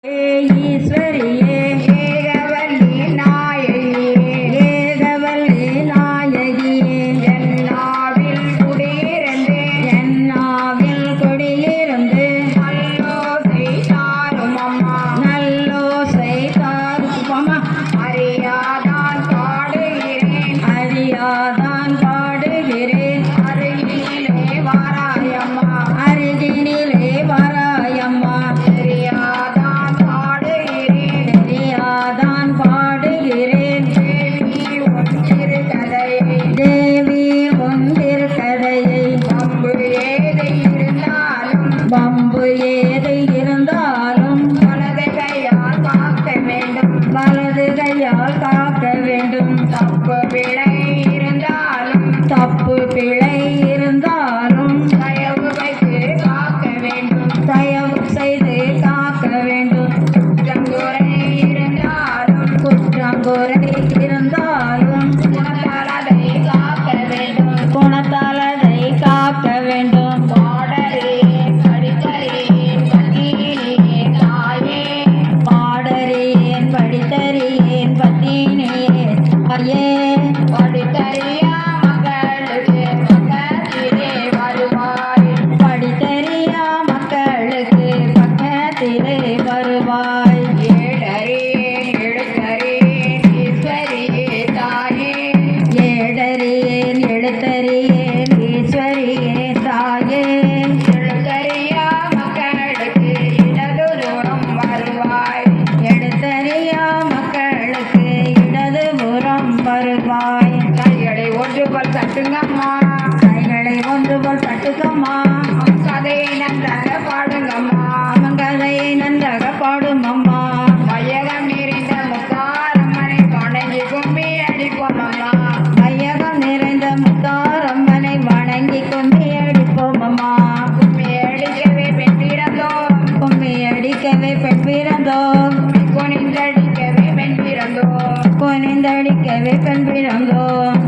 ஈஸ்வரியே ஏகவல்லி நாயகியே ஏகவல்லி நாயகியே என்னாவில் குடியிருந்து நல்லோசை தாரும் அம்மா நல்லோசை தாரும் அம்மா அறியாதான் பாடுகிறேன் அருகினிலே வாராயம்மா தேவி ஒன்றிரு கதையை பம்பு ஏது இருந்தாலும் வலது கையால் காக்க வேண்டும் தப்பு பிழை இருந்தாலும் தயவு செய்து காக்க வேண்டும் குற்றங்குறை இருந்தாலும் குணத்தால் அதை காக்க வேண்டும் பாடறியேன் படித்தறியேன் பத்தினியே ஐயே படித்தறியா மக்களுக்கு பக்கத்திலே வருவாய் ஏடறியேன் எழுத்தறியேன் ஈஸ்வரியே தாயே எழுத்தறியா மக்களுக்கு இடது புறம் வருவாய் கைகளை ஒன்றுபோல் தட்டுங்கம்மா கதையை நன்றாக பாடும் அம்மா வையகம் நிறைந்த முத்தாரம்மனை வணங்கி கும்மி அடிப்போம் அம்மா கும்மி அடிக்கவே பெண் பிறந்தோம் குனிந்தடிக்கவே பெண் பிறந்தோம்